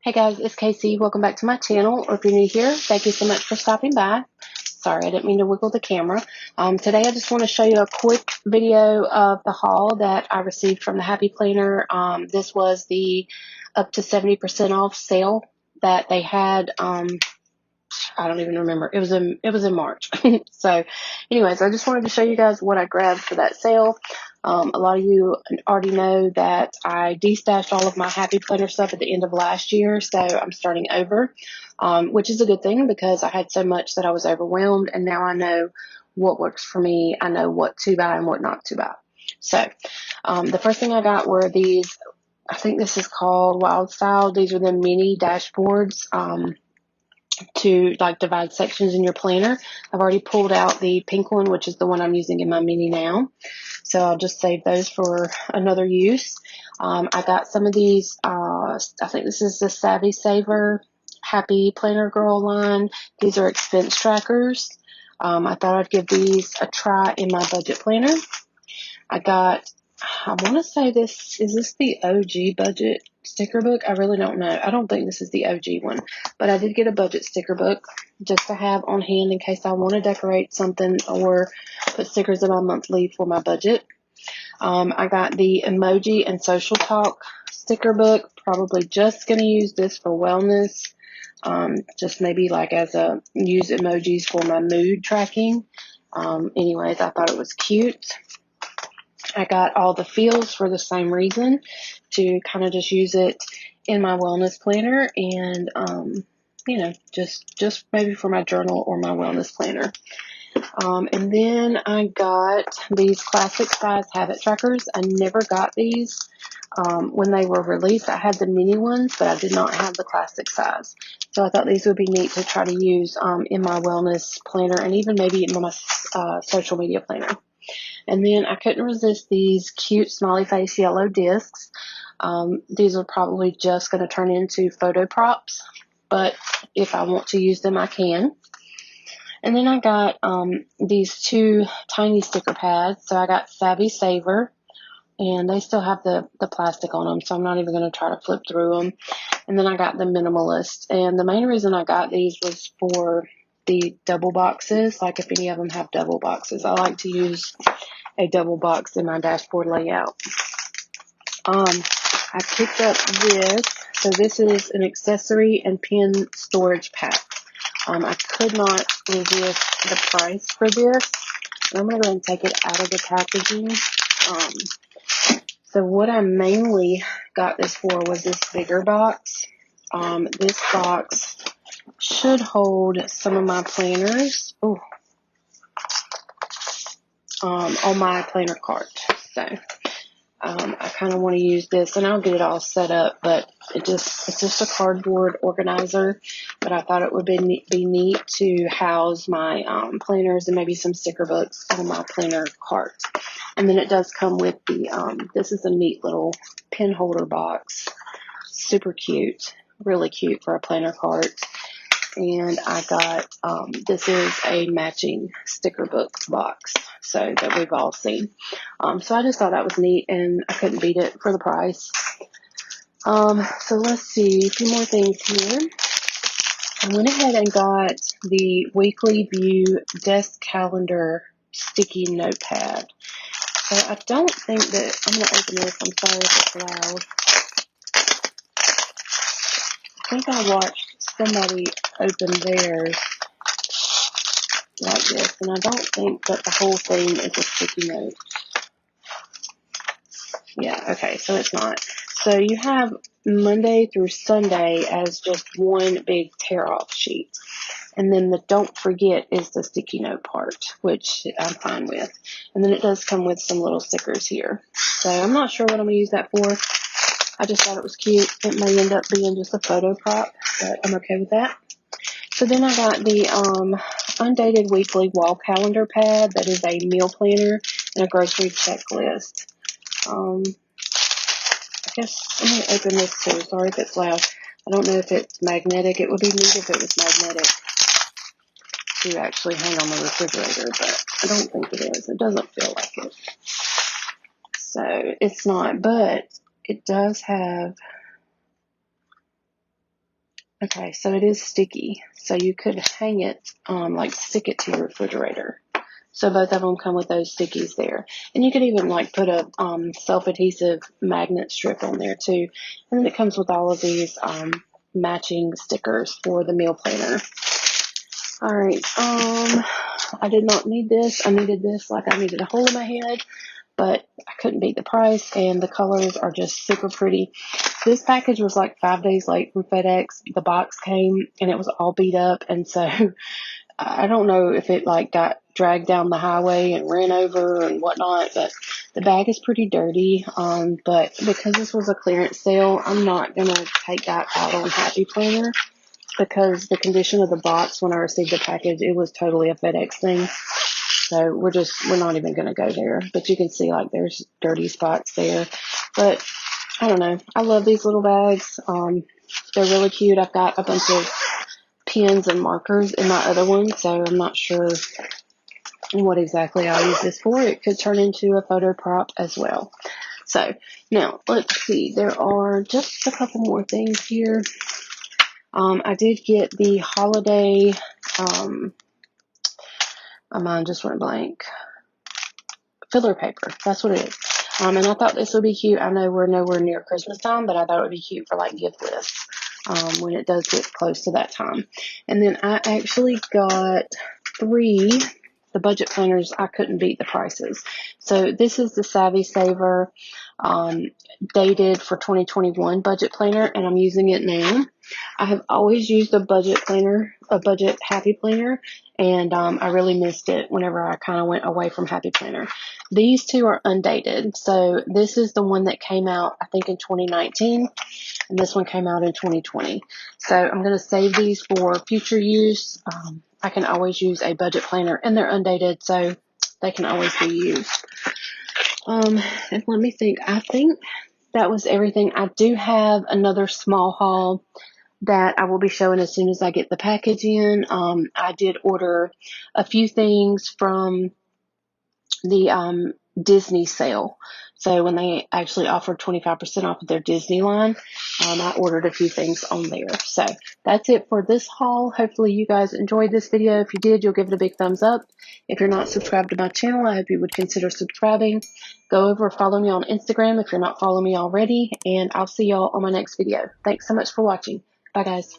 Hey guys, it's Casey. Welcome back to my channel. Or if you're new here, thank you so much for stopping by. Sorry, I didn't mean to wiggle the camera. Today I just want to show you a quick video of the haul that I received from the Happy Planner. This was the up to 70% off sale that they had. I don't even remember. It was in March. So anyways, I just wanted to show you guys what I grabbed for that sale. A lot of you already know that I destashed all of my Happy Planner stuff at the end of last year, so I'm starting over, which is a good thing because I had so much that I was overwhelmed, and now I know what works for me. I know what to buy and what not to buy. So the first thing I got were these, I think this is called Wild Style. These are the mini dashboards to like divide sections in your planner. I've already pulled out the pink one, which is the one I'm using in my mini now. So I'll just save those for another use. I got some of these, I think this is the 𝗨𝗡𝗡𝗅𝗡 Happy Planner Girl line. These are expense trackers. I thought I'd give these a try in my budget planner. I want to say is this the OG budget sticker book? I really don't know. I don't think this is the OG one, but I did get a budget sticker book just to have on hand in case I want to decorate something or put stickers in my monthly for my budget. I got the emoji and social talk sticker book. Probably just going to use this for wellness. Just maybe like use emojis for my mood tracking. Anyways, I thought it was cute. I got all the feels for the same reason, to kind of just use it in my wellness planner and, just maybe for my journal or my wellness planner. And then I got these classic size habit trackers. I never got these when they were released. I had the mini ones, but I did not have the classic size. So I thought these would be neat to try to use in my wellness planner and even maybe in my social media planner. And then I couldn't resist these cute smiley face yellow discs. These are probably just going to turn into photo props, but if I want to use them, I can. And then I got these two tiny sticker pads. So I got 𝗨𝗡𝗡𝗅𝗡, and they still have the plastic on them, so I'm not even going to try to flip through them. And then I got the minimalist. And the main reason I got these was for the double boxes, like if any of them have double boxes. I like to use a double box in my dashboard layout. I picked up this. So this is an accessory and pin storage pack. I could not resist the price for this. I'm going to go and take it out of the packaging. So what I mainly got this for was this bigger box. This box should hold some of my planners on my planner cart. So I kind of want to use this, and I'll get it all set up, but it's just a cardboard organizer, but I thought it would be neat to house my planners and maybe some sticker books on my planner cart. And then it does come with the, this is a neat little pen holder box. Super cute, really cute for a planner cart. And I got, this is a matching sticker book box, so that we've all seen. So I just thought that was neat, and I couldn't beat it for the price. So let's see, a few more things here. I went ahead and got the Weekly View desk calendar sticky notepad. So I don't think that, I'm going to open this, I'm sorry if it's loud. I think I watched somebody open theirs like this, and I don't think that the whole thing is a sticky note. Yeah, okay, so it's not. So you have Monday through Sunday as just one big tear-off sheet. And then the don't forget is the sticky note part, which I'm fine with. And then it does come with some little stickers here. So I'm not sure what I'm going to use that for. I just thought it was cute. It may end up being just a photo prop, but I'm okay with that. So then I got the undated weekly wall calendar pad that is a meal planner and a grocery checklist. I guess I'm going to open this too. Sorry if it's loud. I don't know if it's magnetic. It would be neat if it was magnetic to actually hang on the refrigerator, but I don't think it is. It doesn't feel like it. So it's not, but it does have Okay, so it is sticky, so you could hang it, like stick it to your refrigerator. So both of them come with those stickies there. And you could even like put a self-adhesive magnet strip on there too. And then it comes with all of these matching stickers for the meal planner. All right, I did not need this. I needed this like I needed a hole in my head, but I couldn't beat the price, and the colors are just super pretty. This package was like 5 days late from FedEx. The box came and it was all beat up, and so I don't know if it like got dragged down the highway and ran over and whatnot, but the bag is pretty dirty. But because this was a clearance sale, I'm not gonna take that out on Happy Planner because the condition of the box when I received the package, it was totally a FedEx thing. So we're not even gonna go there. But you can see like there's dirty spots there. But I don't know. I love these little bags. They're really cute. I've got a bunch of pens and markers in my other one, so I'm not sure what exactly I'll use this for. It could turn into a photo prop as well. So now let's see. There are just a couple more things here. I did get the holiday, my mind just went blank, filler paper. That's what it is. And I thought this would be cute. I know we're nowhere near Christmas time, but I thought it would be cute for like gift lists when it does get close to that time. And then I actually got 3, the budget planners. I couldn't beat the prices. So this is the Savvy Saver dated for 2021 budget planner, and I'm using it now. I have always used a budget planner, a budget Happy Planner, and I really missed it whenever I kind of went away from Happy Planner. These two are undated. So this is the one that came out, I think, in 2019, and this one came out in 2020. So I'm going to save these for future use. I can always use a budget planner, and they're undated, so they can always be used. And let me think. I think that was everything. I do have another small haul that I will be showing as soon as I get the package in. I did order a few things from the Disney sale. So when they actually offered 25% off of their Disney line, I ordered a few things on there. So that's it for this haul. Hopefully you guys enjoyed this video. If you did, you'll give it a big thumbs up. If you're not subscribed to my channel, I hope you would consider subscribing. Go over and follow me on Instagram if you're not following me already, and I'll see y'all on my next video. Thanks so much for watching. Bye, guys.